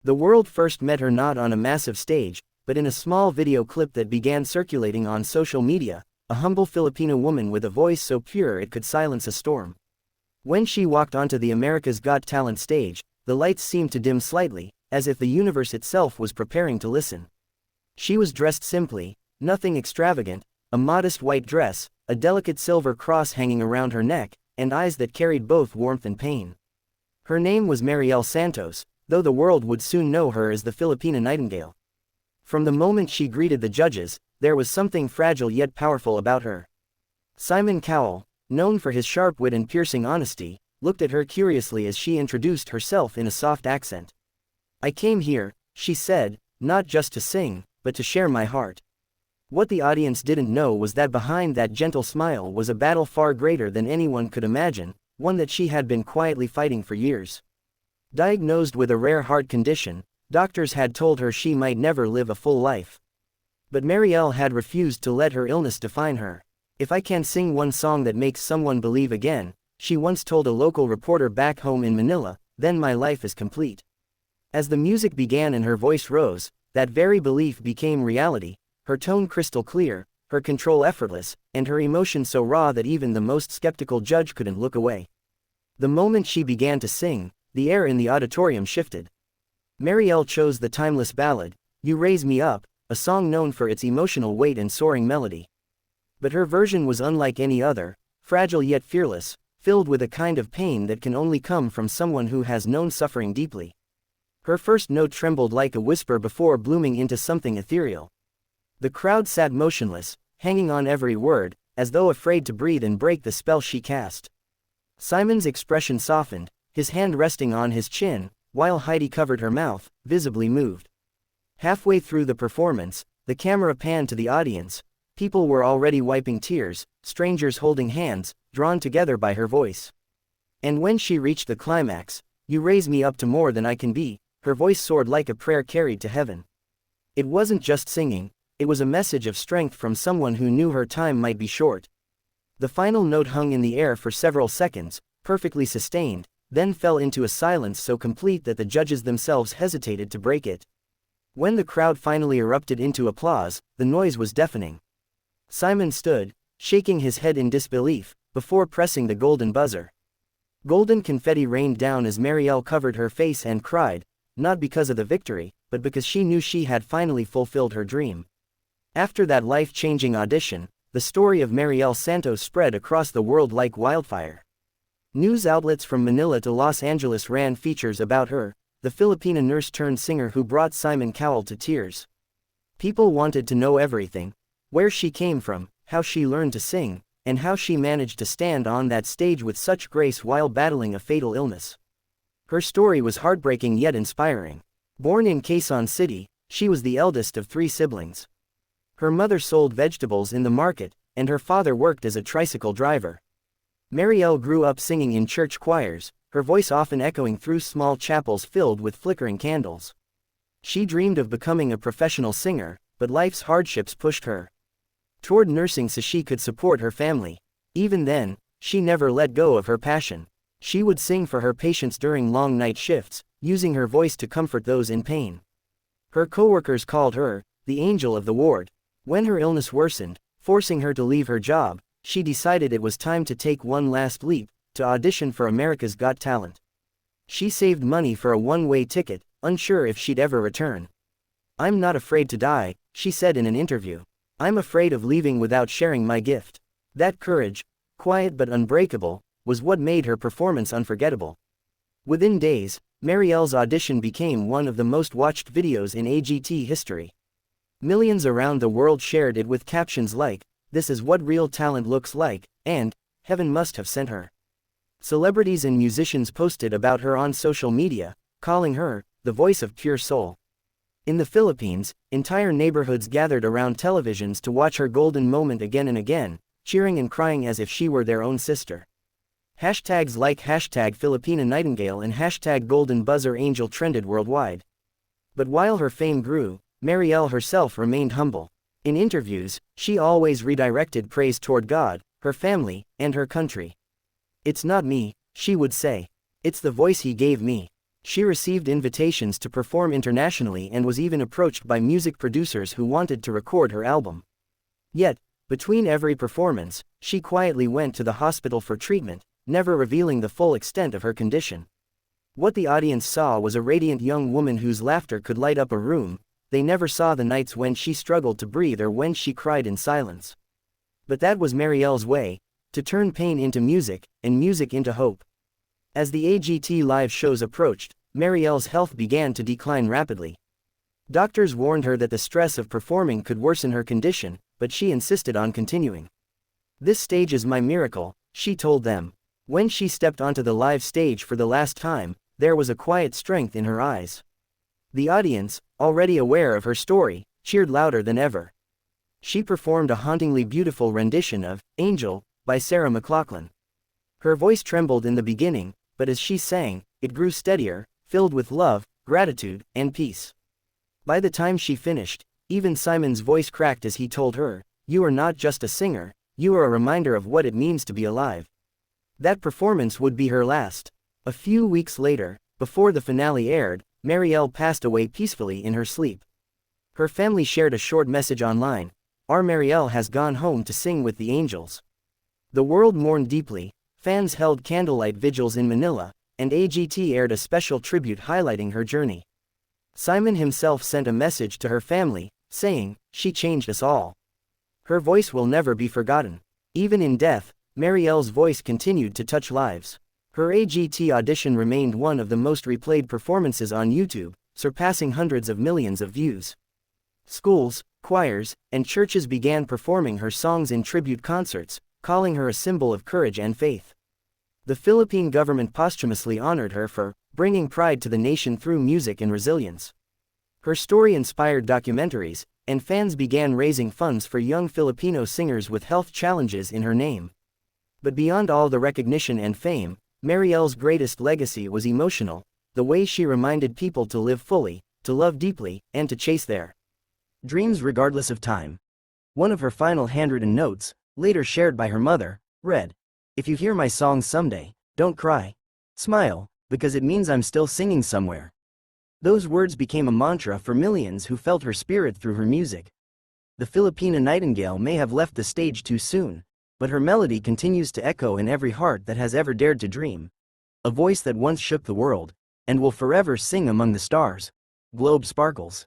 The world first met her not on a massive stage, but in a small video clip that began circulating on social media, a humble Filipino woman with a voice so pure it could silence a storm. When she walked onto the America's Got Talent stage, the lights seemed to dim slightly, as if the universe itself was preparing to listen. She was dressed simply, nothing extravagant, a modest white dress, a delicate silver cross hanging around her neck, and eyes that carried both warmth and pain. Her name was Mariel Santos, though the world would soon know her as the Filipina Nightingale. From the moment she greeted the judges, there was something fragile yet powerful about her. Simon Cowell, known for his sharp wit and piercing honesty, looked at her curiously as she introduced herself in a soft accent. "I came here," she said, "not just to sing, but to share my heart." What the audience didn't know was that behind that gentle smile was a battle far greater than anyone could imagine, one that she had been quietly fighting for years. Diagnosed with a rare heart condition, doctors had told her she might never live a full life. But Mariel had refused to let her illness define her. "If I can sing one song that makes someone believe again," she once told a local reporter back home in Manila, "then my life is complete." As the music began and her voice rose, that very belief became reality, her tone crystal clear, her control effortless, and her emotion so raw that even the most skeptical judge couldn't look away. The moment she began to sing, the air in the auditorium shifted. Mariel chose the timeless ballad, "You Raise Me Up," a song known for its emotional weight and soaring melody. But her version was unlike any other, fragile yet fearless, filled with a kind of pain that can only come from someone who has known suffering deeply. Her first note trembled like a whisper before blooming into something ethereal. The crowd sat motionless, hanging on every word, as though afraid to breathe and break the spell she cast. Simon's expression softened, his hand resting on his chin, while Heidi covered her mouth, visibly moved. Halfway through the performance, the camera panned to the audience. People were already wiping tears, strangers holding hands, drawn together by her voice. And when she reached the climax, "You raise me up to more than I can be," her voice soared like a prayer carried to heaven. It wasn't just singing, it was a message of strength from someone who knew her time might be short. The final note hung in the air for several seconds, perfectly sustained, then fell into a silence so complete that the judges themselves hesitated to break it. When the crowd finally erupted into applause, the noise was deafening. Simon stood, shaking his head in disbelief, before pressing the golden buzzer. Golden confetti rained down as Mariel covered her face and cried, not because of the victory, but because she knew she had finally fulfilled her dream. After that life-changing audition, the story of Mariel Santos spread across the world like wildfire. News outlets from Manila to Los Angeles ran features about her, the Filipina nurse-turned-singer who brought Simon Cowell to tears. People wanted to know everything: where she came from, how she learned to sing, and how she managed to stand on that stage with such grace while battling a fatal illness. Her story was heartbreaking yet inspiring. Born in Quezon City, she was the eldest of 3 siblings. Her mother sold vegetables in the market, and her father worked as a tricycle driver. Mariel grew up singing in church choirs, her voice often echoing through small chapels filled with flickering candles. She dreamed of becoming a professional singer, but life's hardships pushed her toward nursing so she could support her family. Even then, she never let go of her passion. She would sing for her patients during long night shifts, using her voice to comfort those in pain. Her coworkers called her the angel of the ward. When her illness worsened, forcing her to leave her job, she decided it was time to take one last leap, to audition for America's Got Talent. She saved money for a one-way ticket, unsure if she'd ever return. "I'm not afraid to die," she said in an interview. "I'm afraid of leaving without sharing my gift." That courage, quiet but unbreakable, was what made her performance unforgettable. Within days, Mariel's audition became one of the most watched videos in AGT history. Millions around the world shared it with captions like, "This is what real talent looks like," and "Heaven must have sent her." Celebrities and musicians posted about her on social media, calling her the voice of pure soul. In the Philippines, entire neighborhoods gathered around televisions to watch her golden moment again and again, cheering and crying as if she were their own sister. Hashtags like #Filipina Nightingale and #Golden Buzzer Angel trended worldwide. But while her fame grew, Mariel herself remained humble. In interviews, she always redirected praise toward God, her family, and her country. "It's not me," she would say. "It's the voice He gave me." She received invitations to perform internationally and was even approached by music producers who wanted to record her album. Yet, between every performance, she quietly went to the hospital for treatment, never revealing the full extent of her condition. What the audience saw was a radiant young woman whose laughter could light up a room. They never saw the nights when she struggled to breathe or when she cried in silence. But that was Marielle's way, to turn pain into music, and music into hope. As the AGT live shows approached, Marielle's health began to decline rapidly. Doctors warned her that the stress of performing could worsen her condition, but she insisted on continuing. "This stage is my miracle," she told them. When she stepped onto the live stage for the last time, there was a quiet strength in her eyes. The audience, already aware of her story, cheered louder than ever. She performed a hauntingly beautiful rendition of "Angel" by Sarah McLachlan. Her voice trembled in the beginning, but as she sang, it grew steadier, filled with love, gratitude, and peace. By the time she finished, even Simon's voice cracked as he told her, "You are not just a singer, you are a reminder of what it means to be alive." That performance would be her last. A few weeks later, before the finale aired, Marielle passed away peacefully in her sleep. Her family shared a short message online: "Our Marielle has gone home to sing with the angels." The world mourned deeply, fans held candlelight vigils in Manila, and AGT aired a special tribute highlighting her journey. Simon himself sent a message to her family, saying, "She changed us all. Her voice will never be forgotten." Even in death, Marielle's voice continued to touch lives. Her AGT audition remained one of the most replayed performances on YouTube, surpassing hundreds of millions of views. Schools, choirs, and churches began performing her songs in tribute concerts, calling her a symbol of courage and faith. The Philippine government posthumously honored her for bringing pride to the nation through music and resilience. Her story inspired documentaries, and fans began raising funds for young Filipino singers with health challenges in her name. But beyond all the recognition and fame, Marielle's greatest legacy was emotional, the way she reminded people to live fully, to love deeply, and to chase their dreams regardless of time. One of her final handwritten notes, later shared by her mother, read, "If you hear my song someday, don't cry. Smile, because it means I'm still singing somewhere." Those words became a mantra for millions who felt her spirit through her music. The Filipina Nightingale may have left the stage too soon, but her melody continues to echo in every heart that has ever dared to dream. A voice that once shook the world, and will forever sing among the stars. Globe sparkles.